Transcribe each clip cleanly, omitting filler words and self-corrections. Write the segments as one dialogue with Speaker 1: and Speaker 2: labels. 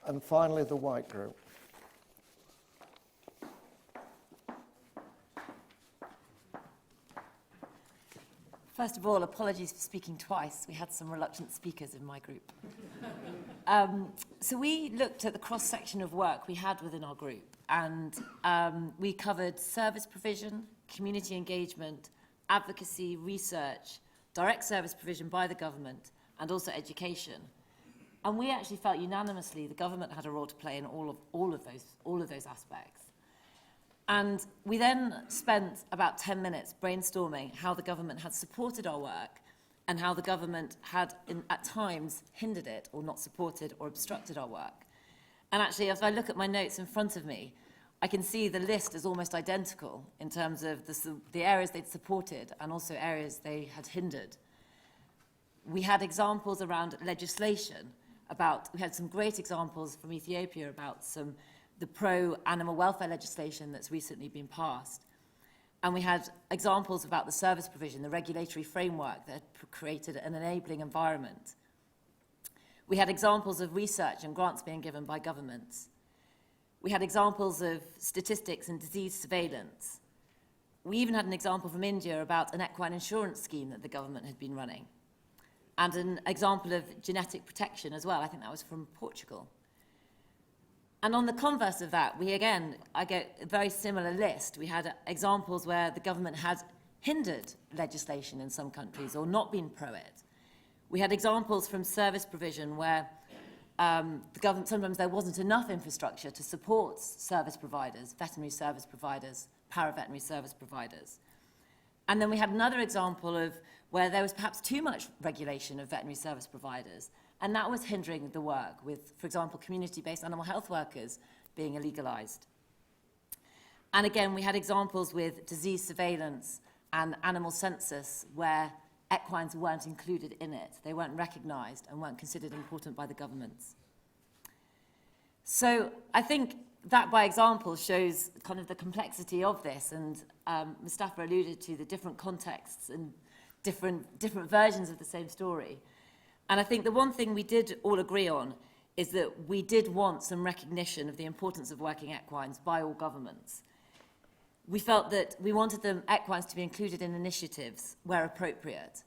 Speaker 1: And finally, the white group.
Speaker 2: First of all, apologies for speaking twice. We had some reluctant speakers in my group. So we looked at the cross-section of work we had within our group, and we covered service provision, community engagement, advocacy, research, direct service provision by the government, and also education. And we actually felt unanimously the government had a role to play in all of those aspects. And we then spent about 10 minutes brainstorming how the government had supported our work and how the government had, at times, hindered it or not supported or obstructed our work. And actually, as I look at my notes in front of me, I can see the list is almost identical in terms of the areas they'd supported and also areas they had hindered. We had examples around legislation, we had some great examples from Ethiopia about the pro-animal welfare legislation that's recently been passed. And we had examples about the service provision, the regulatory framework that had created an enabling environment. We had examples of research and grants being given by governments. We had examples of statistics and disease surveillance. We even had an example from India about an equine insurance scheme that the government had been running. And an example of genetic protection as well. I think that was from Portugal. And on the converse of that, I get a very similar list. We had examples where the government had hindered legislation in some countries or not been pro it. We had examples from service provision where the government, sometimes there wasn't enough infrastructure to support service providers, veterinary service providers, para-veterinary service providers. And then we had another example of where there was perhaps too much regulation of veterinary service providers, and that was hindering the work with, for example, community-based animal health workers being illegalized. And again, we had examples with disease surveillance and animal census where equines weren't included in it. They weren't recognized and weren't considered important by the governments. So I think that by example shows kind of the complexity of this, and Mustafa alluded to the different contexts and different versions of the same story. And I think the one thing we did all agree on is that we did want some recognition of the importance of working equines by all governments. We felt that we wanted the equines to be included in initiatives where appropriate,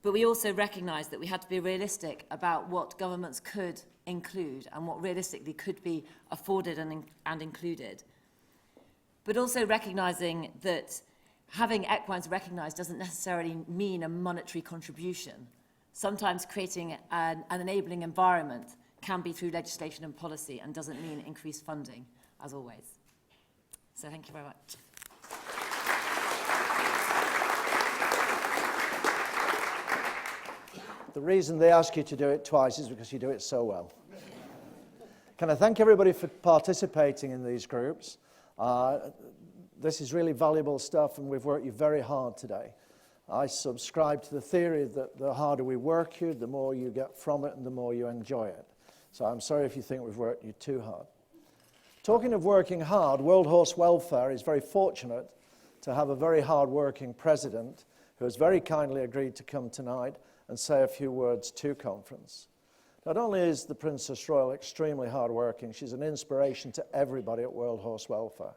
Speaker 2: but we also recognised that we had to be realistic about what governments could include and what realistically could be afforded and included. But also recognising that having equines recognised doesn't necessarily mean a monetary contribution. Sometimes creating an enabling environment can be through legislation and policy and doesn't mean increased funding, as always. So thank you very much.
Speaker 1: The reason they ask you to do it twice is because you do it so well. Can I thank everybody for participating in these groups? This is really valuable stuff, and we've worked you very hard today. I subscribe to the theory that the harder we work you, the more you get from it and the more you enjoy it. So I'm sorry if you think we've worked you too hard. Talking of working hard, World Horse Welfare is very fortunate to have a very hard-working president who has very kindly agreed to come tonight and say a few words to conference. Not only is the Princess Royal extremely hard-working, she's an inspiration to everybody at World Horse Welfare.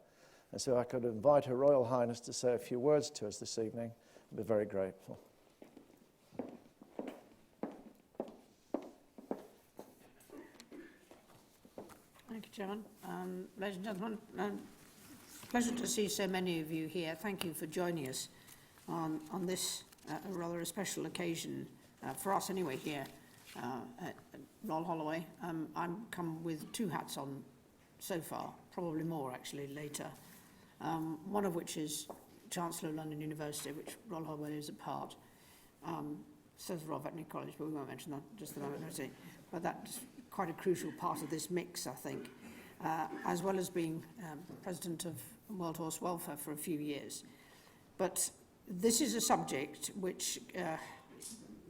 Speaker 1: And so I could invite Her Royal Highness to say a few words to us this evening. I'd be very grateful.
Speaker 3: Thank you, Chairman. Ladies and gentlemen, pleasure to see so many of you here. Thank you for joining us on this rather a special occasion for us anyway here at Royal Holloway. I'm come with two hats on so far, probably more actually later. One of which is Chancellor of London University, which Royal Holloway is a part. So is Royal Veterinary College, but we won't mention that just the moment. But that's quite a crucial part of this mix, I think, as well as being President of World Horse Welfare for a few years. But this is a subject which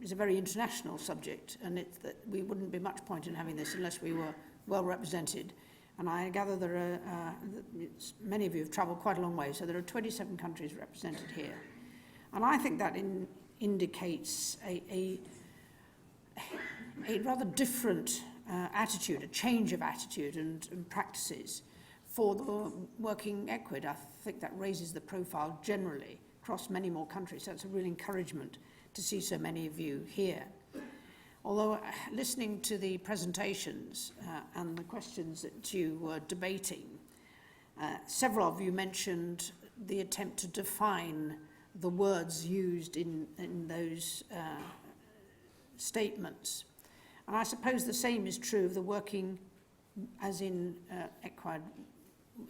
Speaker 3: is a very international subject, and we wouldn't be much point in having this unless we were well represented. And I gather there are, many of you have travelled quite a long way, so there are 27 countries represented here. And I think that indicates a rather different attitude, a change of attitude and practices for the working equid. I think that raises the profile generally across many more countries. So it's a real encouragement to see so many of you here. Although listening to the presentations and the questions that you were debating, several of you mentioned the attempt to define the words used in those statements. And I suppose the same is true of the working, as in equid,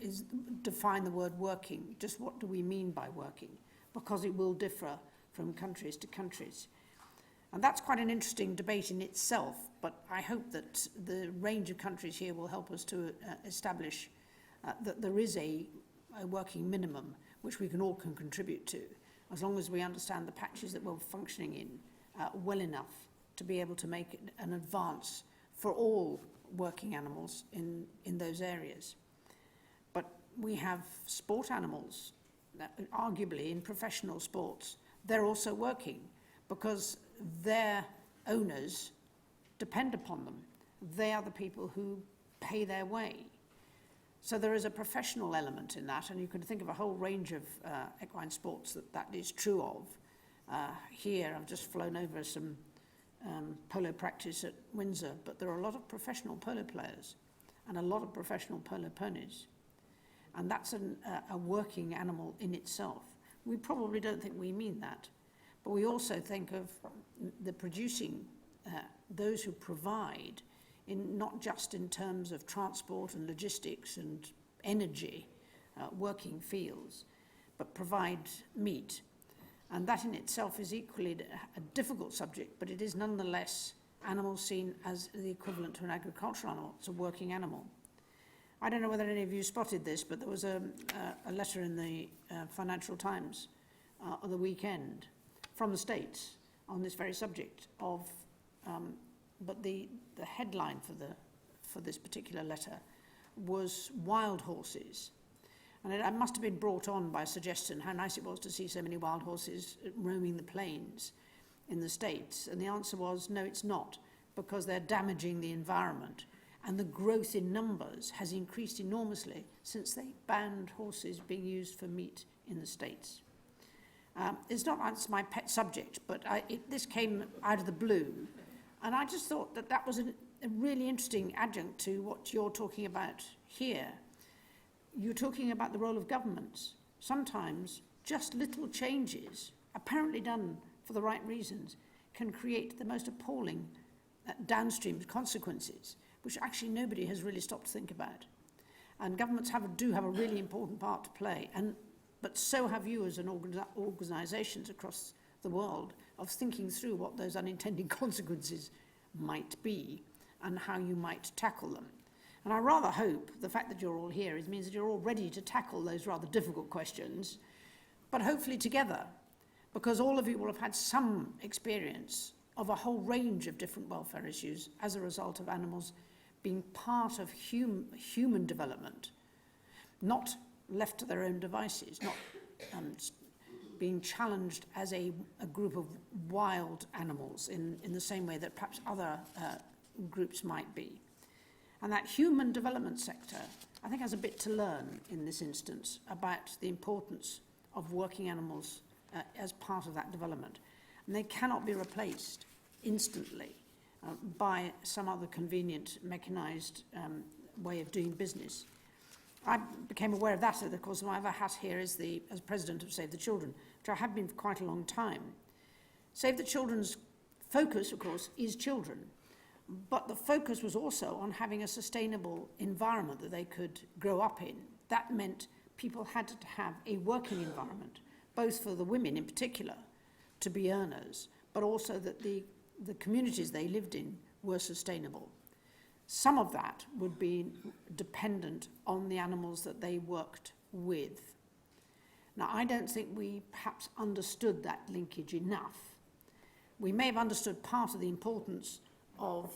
Speaker 3: is define the word working. Just what do we mean by working? Because it will differ from countries to countries. And that's quite an interesting debate in itself, but I hope that the range of countries here will help us to establish that there is a working minimum which we all can contribute to, as long as we understand the patches that we're functioning in well enough to be able to make an advance for all working animals in those areas. But we have sport animals, arguably in professional sports, they're also working because their owners depend upon them. They are the people who pay their way. So there is a professional element in that, and you can think of a whole range of equine sports that is true of. Here, I've just flown over some polo practice at Windsor, but there are a lot of professional polo players and a lot of professional polo ponies. And that's a working animal in itself. We probably don't think we mean that, but we also think of the producing, those who provide, in not just in terms of transport and logistics and energy, working fields, but provide meat. And that in itself is equally a difficult subject, but it is nonetheless animals seen as the equivalent to an agricultural animal. It's a working animal. I don't know whether any of you spotted this, but there was a letter in the Financial Times on the weekend from the States on this very subject of, but the headline for this particular letter was wild horses. And it must have been brought on by a suggestion how nice it was to see so many wild horses roaming the plains in the States. And the answer was, no, it's not, because they're damaging the environment. And the growth in numbers has increased enormously since they banned horses being used for meat in the States. It's not my pet subject, but this came out of the blue. And I just thought that was a really interesting adjunct to what you're talking about here. You're talking about the role of governments. Sometimes just little changes, apparently done for the right reasons, can create the most appalling downstream consequences, which actually nobody has really stopped to think about. And governments do have a really important part to play, but so have you as organisations across the world of thinking through what those unintended consequences might be and how you might tackle them. And I rather hope the fact that you're all here means that you're all ready to tackle those rather difficult questions, but hopefully together, because all of you will have had some experience of a whole range of different welfare issues as a result of animals being part of human development, not left to their own devices, not being challenged as a group of wild animals in the same way that perhaps other groups might be. And that human development sector, I think, has a bit to learn in this instance about the importance of working animals as part of that development. And they cannot be replaced instantly by some other convenient, mechanised way of doing business. I became aware of that, of course, my other hat here is as president of Save the Children, which I have been for quite a long time. Save the Children's focus, of course, is children. But the focus was also on having a sustainable environment that they could grow up in. That meant people had to have a working environment, both for the women in particular, to be earners, but also that the communities they lived in were sustainable. Some of that would be dependent on the animals that they worked with. Now, I don't think we perhaps understood that linkage enough. We may have understood part of the importance of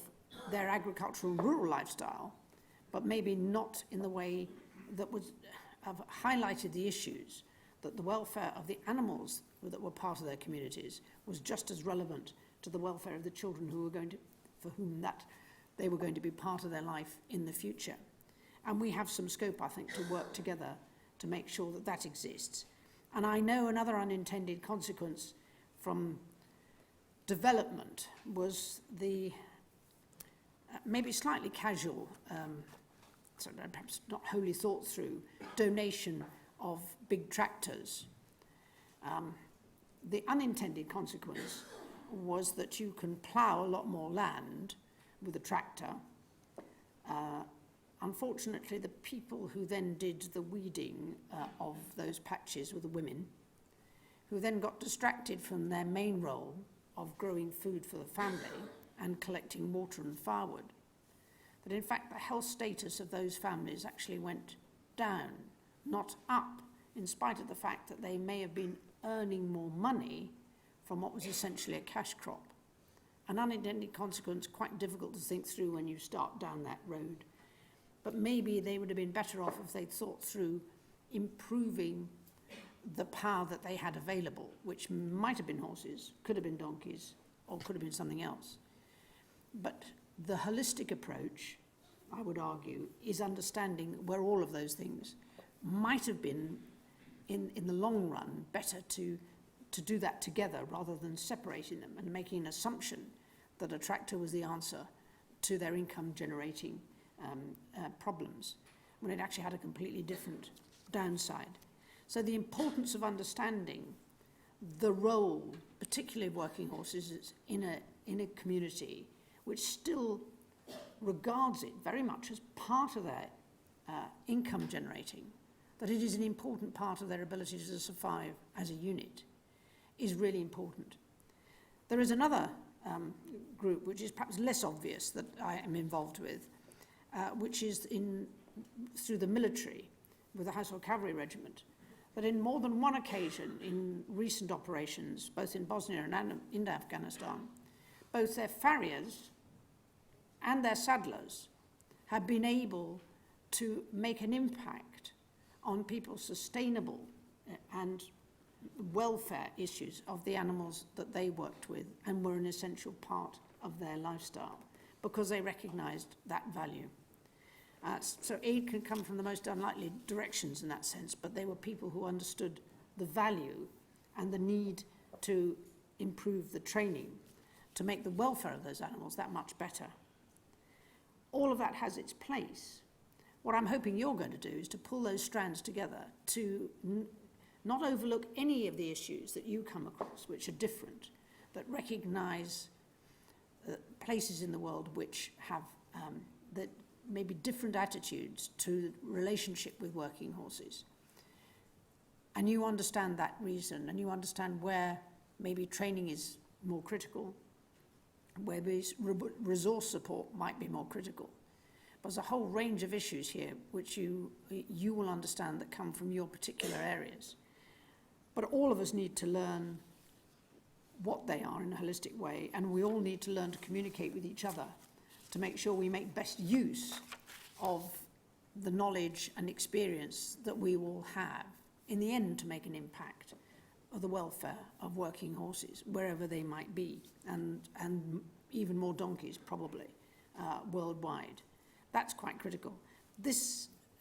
Speaker 3: their agricultural rural lifestyle, but maybe not in the way that would have highlighted the issues that the welfare of the animals that were part of their communities was just as relevant to the welfare of the children for whom they were going to be part of their life in the future. And we have some scope, I think, to work together to make sure that that exists. And I know another unintended consequence from development was the maybe slightly casual, perhaps not wholly thought through, donation of big tractors. The unintended consequence was that you can plough a lot more land with a tractor. Unfortunately, the people who then did the weeding of those patches were the women, who then got distracted from their main role of growing food for the family and collecting water and firewood. That in fact the health status of those families actually went down, not up, in spite of the fact that they may have been earning more money from what was essentially a cash crop. An unintended consequence, quite difficult to think through when you start down that road. But maybe they would have been better off if they'd thought through improving the power that they had available, which might have been horses, could have been donkeys, or could have been something else. But the holistic approach, I would argue, is understanding where all of those things might have been, in the long run, better to do that together rather than separating them and making an assumption that a tractor was the answer to their income generating problems, when it actually had a completely different downside. So the importance of understanding the role, particularly of working horses, in a community which still regards it very much as part of their income generating, that it is an important part of their ability to survive as a unit, is really important. There is another group which is perhaps less obvious that I am involved with, which is through the military with the Household Cavalry Regiment, that in more than one occasion in recent operations, both in Bosnia and in Afghanistan, both their farriers and their saddlers have been able to make an impact on people's sustainable and welfare issues of the animals that they worked with and were an essential part of their lifestyle because they recognized that value. So aid can come from the most unlikely directions in that sense, but they were people who understood the value and the need to improve the training to make the welfare of those animals that much better. All of that has its place. What I'm hoping you're going to do is to pull those strands together to not overlook any of the issues that you come across, which are different, that recognize places in the world which have that maybe different attitudes to relationship with working horses. And you understand that reason, and you understand where maybe training is more critical, where resource support might be more critical. But there's a whole range of issues here which you will understand that come from your particular areas. But all of us need to learn what they are in a holistic way, and we all need to learn to communicate with each other to make sure we make best use of the knowledge and experience that we will have in the end to make an impact of the welfare of working horses, wherever they might be, and even more donkeys probably worldwide. That's quite critical.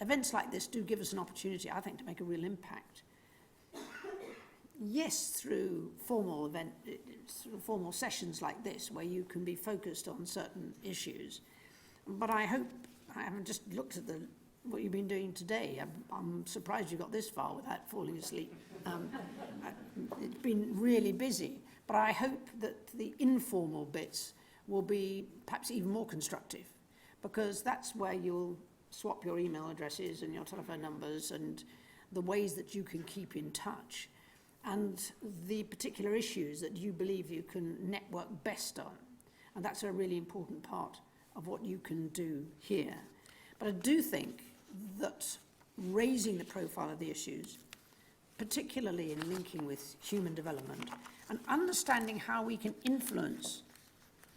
Speaker 3: Events like this do give us an opportunity, I think, to make a real impact. Yes, through formal sessions like this, where you can be focused on certain issues. But I hope, I haven't just looked at what you've been doing today. I'm surprised you got this far without falling asleep. It's been really busy. But I hope that the informal bits will be perhaps even more constructive, because that's where you'll swap your email addresses and your telephone numbers and the ways that you can keep in touch, and the particular issues that you believe you can network best on. And that's a really important part of what you can do here. But I do think that raising the profile of the issues, particularly in linking with human development, and understanding how we can influence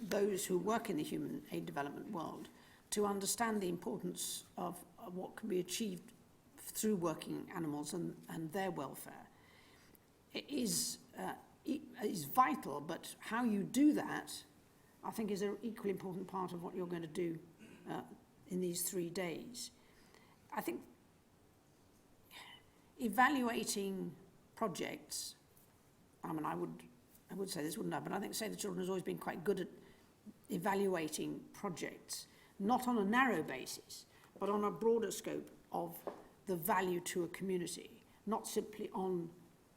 Speaker 3: those who work in the human aid development world to understand the importance of what can be achieved through working animals and their welfare, is vital. But how you do that I think is an equally important part of what you're going to do in these 3 days. I think evaluating projects, I mean, I would say this, wouldn't I? But I think Save the Children has always been quite good at evaluating projects, not on a narrow basis, but on a broader scope of the value to a community, not simply on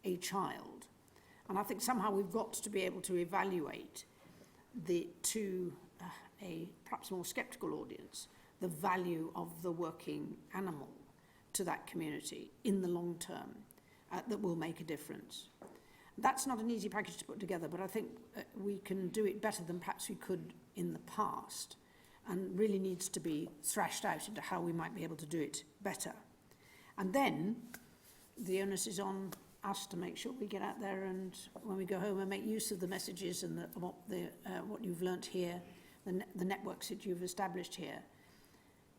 Speaker 3: a child. And I think somehow we've got to be able to evaluate to a perhaps more sceptical audience, the value of the working animal to that community in the long term that will make a difference. That's not an easy package to put together, but I think we can do it better than perhaps we could in the past, and really needs to be thrashed out into how we might be able to do it better. And then the onus is on us to make sure we get out there and when we go home and make use of the messages and what you've learnt here, the networks that you've established here.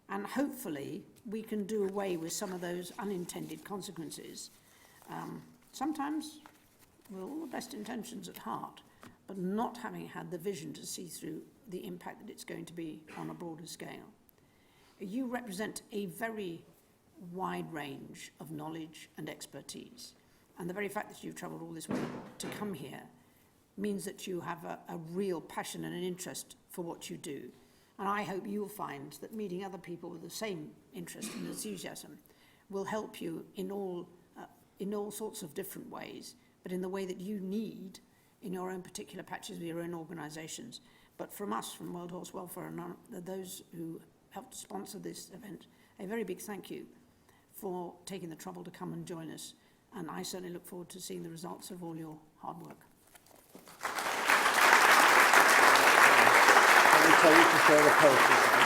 Speaker 3: And hopefully we can do away with some of those unintended consequences. Sometimes with all the best intentions at heart, but not having had the vision to see through the impact that it's going to be on a broader scale. You represent a very wide range of knowledge and expertise. And the very fact that you've travelled all this way to come here means that you have a real passion and an interest for what you do. And I hope you'll find that meeting other people with the same interest and enthusiasm will help you in all sorts of different ways, but in the way that you need in your own particular patches of your own organisations. But from us, from World Horse Welfare and those who helped sponsor this event, a very big thank you for taking the trouble to come and join us. And I certainly look forward to seeing the results of all your hard work.
Speaker 1: Let me tell you to share the posters.